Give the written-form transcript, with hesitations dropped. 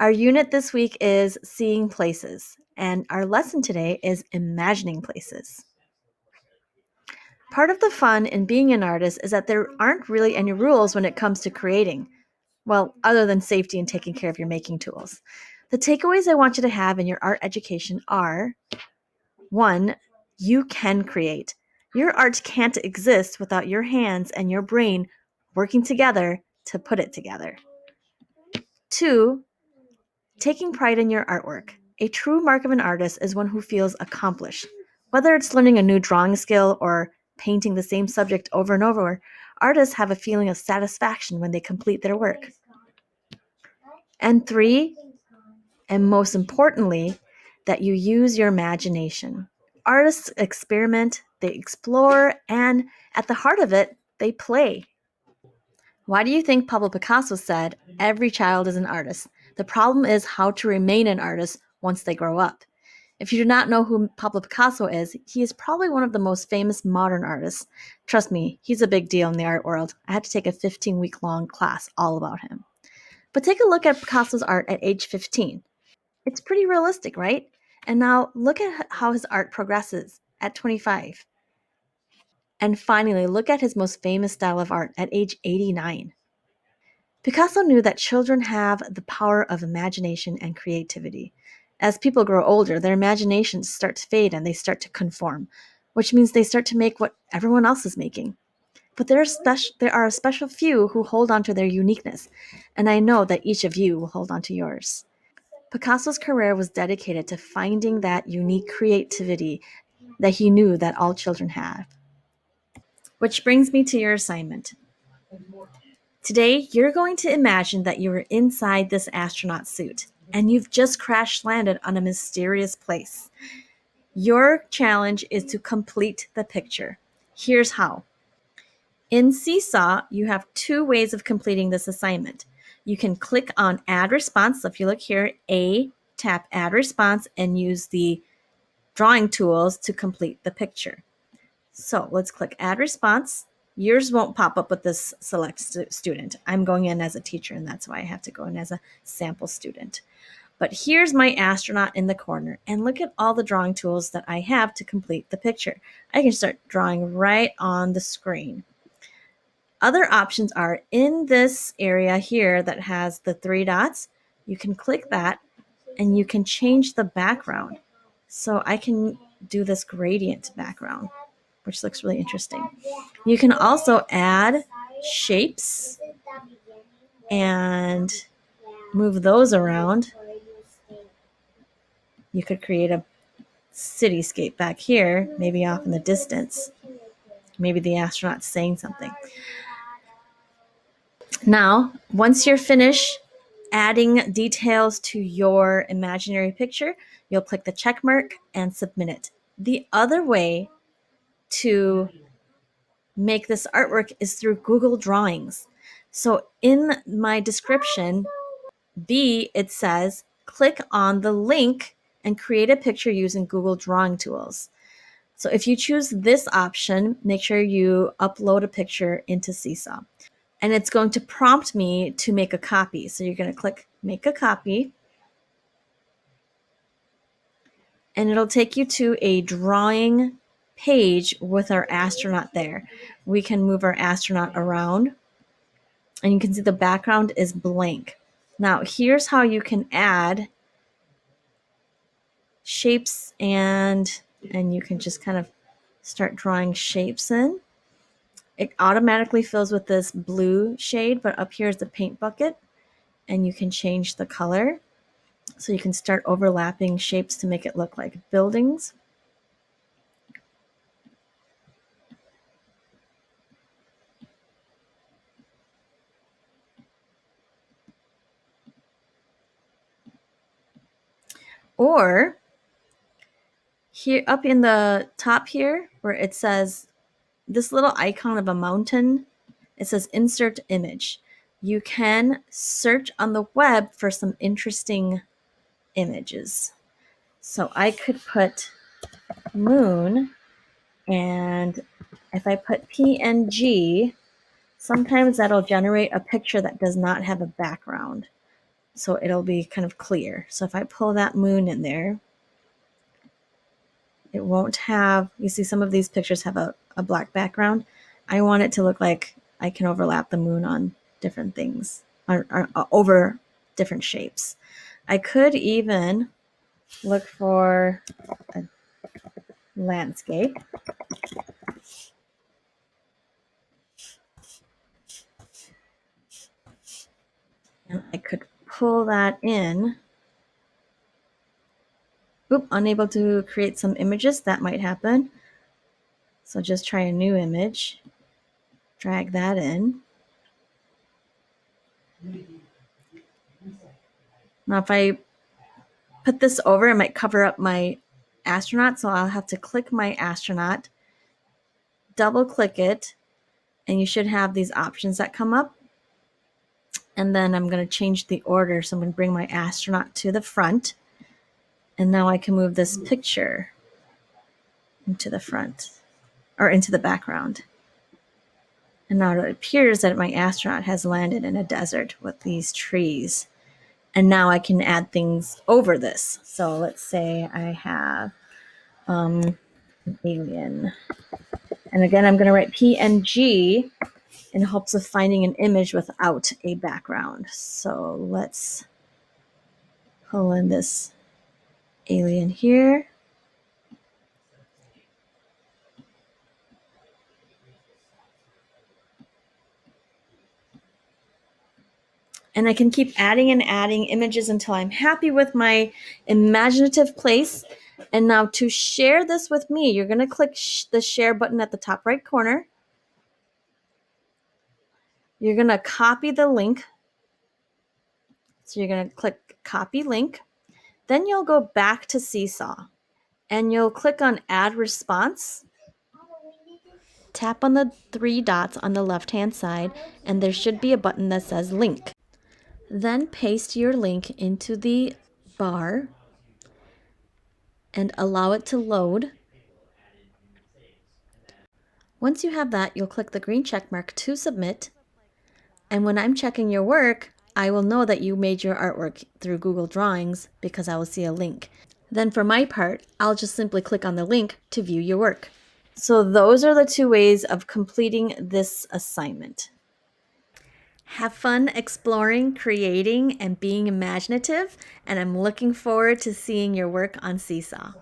Our unit this week is Seeing Places, and our lesson today is Imagining Places. Part of the fun in being an artist is that there aren't really any rules when it comes to creating. Well, other than safety and taking care of your making tools. The takeaways I want you to have in your art education are: 1. You can create. Your art can't exist without your hands and your brain working together to put it together. 2. Taking pride in your artwork. A true mark of an artist is one who feels accomplished. Whether it's learning a new drawing skill or painting the same subject over and over, artists have a feeling of satisfaction when they complete their work. And 3, and most importantly, that you use your imagination. Artists experiment, they explore, and at the heart of it, they play. Why do you think Pablo Picasso said, "Every child is an artist"? The problem is how to remain an artist once they grow up. If you do not know who Pablo Picasso is, he is probably one of the most famous modern artists. Trust me, he's a big deal in the art world. I had to take a 15-week-long class all about him. But take a look at Picasso's art at age 15. It's pretty realistic, right? And now look at how his art progresses at 25. And finally, look at his most famous style of art at age 89. Picasso knew that children have the power of imagination and creativity. As people grow older, their imaginations start to fade and they start to conform, which means they start to make what everyone else is making. But there are a special few who hold on to their uniqueness, and I know that each of you will hold on to yours. Picasso's career was dedicated to finding that unique creativity that he knew that all children have. Which brings me to your assignment. Today, you're going to imagine that you're inside this astronaut suit and you've just crash landed on a mysterious place. Your challenge is to complete the picture. Here's how. In Seesaw, you have two ways of completing this assignment. You can click on Add Response. So if you look here, tap Add Response and use the drawing tools to complete the picture. So let's click Add Response. Yours won't pop up with this select student. I'm going in as a teacher, and that's why I have to go in as a sample student. But here's my astronaut in the corner, and look at all the drawing tools that I have to complete the picture. I can start drawing right on the screen. Other options are in this area here that has the 3 dots. You can click that, and you can change the background. So I can do this gradient background, which looks really interesting. You can also add shapes and move those around. You could create a cityscape back here, maybe off in the distance. Maybe the astronaut's saying something. Now, once you're finished adding details to your imaginary picture, you'll click the check mark and submit it. The other way to make this artwork is through Google Drawings. So in my description, it says, click on the link and create a picture using Google Drawing Tools. So if you choose this option, make sure you upload a picture into Seesaw. And it's going to prompt me to make a copy. So you're going to click Make a Copy. And it'll take you to a drawing page with our astronaut there. We can move our astronaut around. And you can see the background is blank. Now, here's how you can add shapes and you can just kind of start drawing shapes in. It automatically fills with this blue shade, but up here is the paint bucket, and you can change the color. So you can start overlapping shapes to make it look like buildings. Or here up in the top here where it says this little icon of a mountain, it says Insert Image. You can search on the web for some interesting images. So I could put moon, and if I put PNG, sometimes that'll generate a picture that does not have a background. so it'll be kind of clear. So if I pull that moon in there, it won't have, you see some of these pictures have a black background. I want it to look like I can overlap the moon on different things, or over different shapes. I could even look for a landscape. And I could pull that in. Oop, unable to create some images. That might happen. So just try a new image. Drag that in. Now if I put this over, it might cover up my astronaut. So I'll have to click my astronaut, double click it, and you should have these options that come up. And then I'm going to change the order. So I'm going to bring my astronaut to the front. And now I can move this picture into the front or into the background. And now it appears that my astronaut has landed in a desert with these trees. And now I can add things over this. So let's say I have an alien. And again, I'm going to write PNG in hopes of finding an image without a background. So let's pull in this alien here. And I can keep adding and adding images until I'm happy with my imaginative place. And now to share this with me, you're going to click the share button at the top right corner. You're going to copy the link. So you're going to click copy link. Then you'll go back to Seesaw and you'll click on add response. Tap on the 3 dots on the left-hand side and there should be a button that says link. Then paste your link into the bar and allow it to load. Once you have that, you'll click the green check mark to submit. And when I'm checking your work, I will know that you made your artwork through Google Drawings because I will see a link. Then for my part, I'll just simply click on the link to view your work. So those are the 2 ways of completing this assignment. Have fun exploring, creating, and being imaginative, and I'm looking forward to seeing your work on Seesaw.